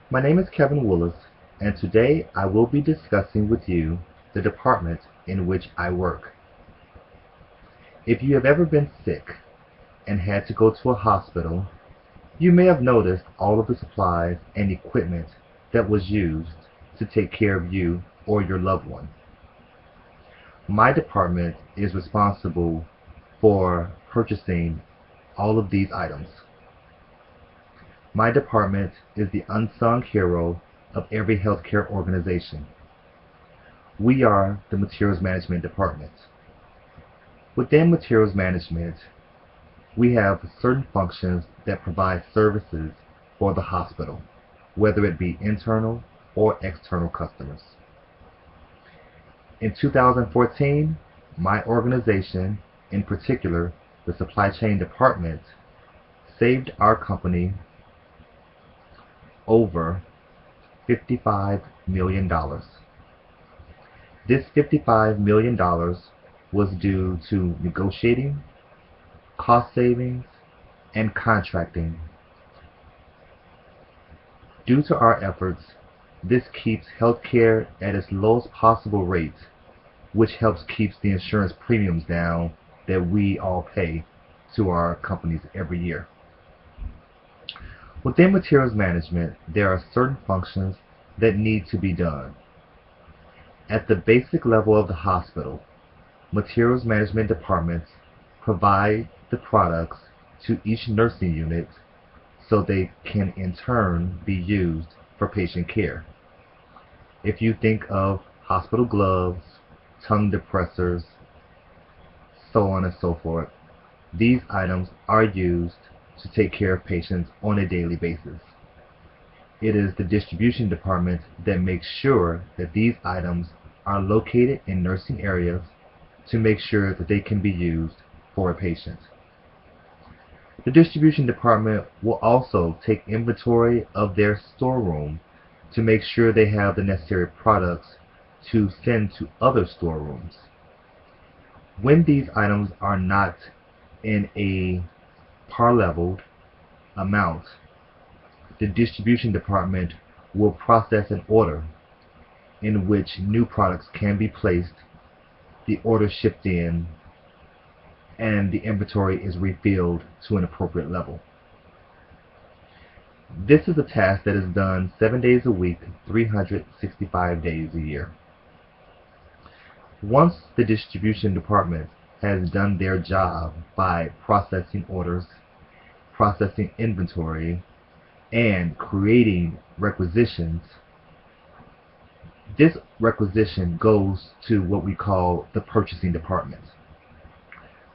My name is Kevin Willis, and today I will be discussing with you the department in which I work. If you have ever been sick and had to go to a hospital, you may have noticed all of the supplies and equipment that was used to take care of you or your loved one. My department is responsible for purchasing all of these items. My department is the unsung hero of every healthcare organization. We are the materials management department. Within materials management, we have certain functions that provide services for the hospital, whether it be internal or external customers. In 2014, my organization, in particular the supply chain department, saved our company over $55 million. This $55 million was due to negotiating, cost savings, and contracting. Due to our efforts, this keeps healthcare at its lowest possible rate, which helps keep the insurance premiums down that we all pay to our companies every year. Within materials management, there are certain functions that need to be done. At the basic level of the hospital, materials management departments provide the products to each nursing unit so they can in turn be used for patient care. If you think of hospital gloves, tongue depressors, so on and so forth, these items are used to take care of patients on a daily basis. It is the distribution department that makes sure that these items are located in nursing areas to make sure that they can be used for a patient. The distribution department will also take inventory of their storeroom to make sure they have the necessary products to send to other storerooms. When these items are not in a par-leveled amount, the distribution department will process an order in which new products can be placed, the order shipped in, and the inventory is refilled to an appropriate level. This is a task that is done 7 days a week, 365 days a year. Once the distribution department has done their job by processing orders, processing inventory, and creating requisitions, this requisition goes to what we call the purchasing department.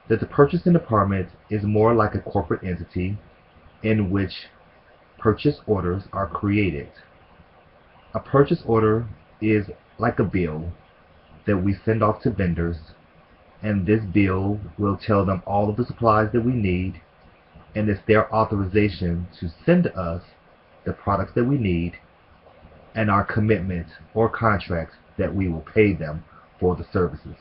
The purchasing department is more like a corporate entity in which purchase orders are created. A purchase order is like a bill that we send off to vendors, and this bill will tell them all of the supplies that we need, and it's their authorization to send us the products that we need and our commitment or contract that we will pay them for the services.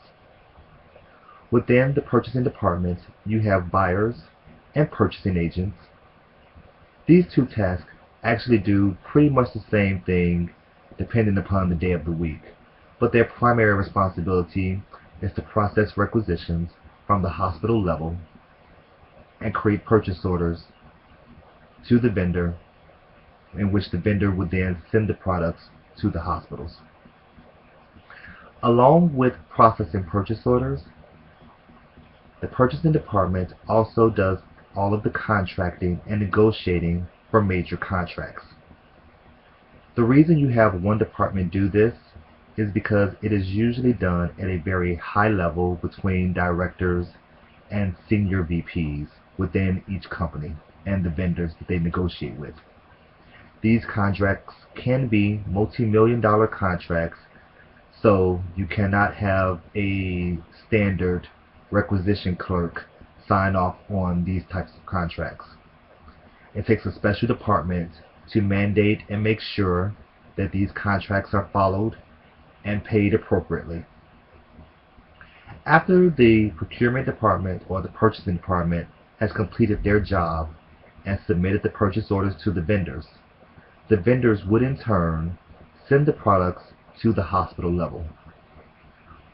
Within the purchasing department, you have buyers and purchasing agents. These two tasks actually do pretty much the same thing depending upon the day of the week, but their primary responsibility is to process requisitions from the hospital level and create purchase orders to the vendor, in which the vendor would then send the products to the hospitals. Along with processing purchase orders, the purchasing department also does all of the contracting and negotiating for major contracts. The reason you have one department do this is because it is usually done at a very high level between directors and senior VPs within each company and the vendors that they negotiate with. These contracts can be multi-million-dollar contracts, so you cannot have a standard requisition clerk sign off on these types of contracts. It takes a special department to mandate and make sure that these contracts are followed and paid appropriately. After the procurement department or the purchasing department has completed their job and submitted the purchase orders to the vendors, the vendors would in turn send the products to the hospital level.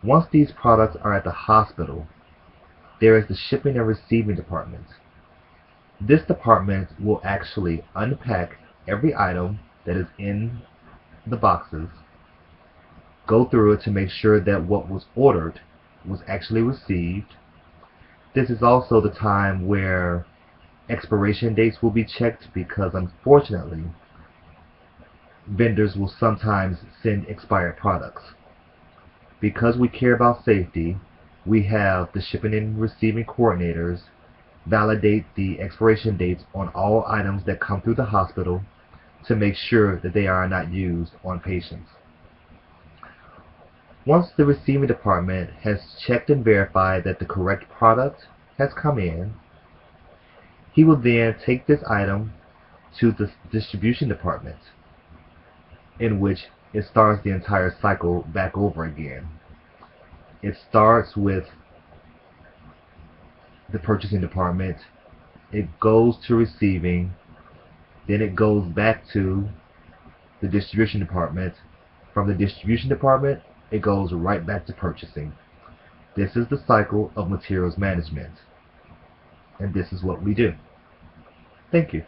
Once these products are at the hospital, there is the shipping and receiving department. This department will actually unpack every item that is in the boxes, go through it to make sure that what was ordered was actually received. This is also the time where expiration dates will be checked, because unfortunately vendors will sometimes send expired products. Because we care about safety, we have the shipping and receiving coordinators validate the expiration dates on all items that come through the hospital to make sure that they are not used on patients. Once the receiving department has checked and verified that the correct product has come in, he will then take this item to the distribution department, in which it starts the entire cycle back over again. It starts with the purchasing department, it goes to receiving, then it goes back to the distribution department. From the distribution department, it goes right back to purchasing. This is the cycle of materials management, and this is what we do. Thank you.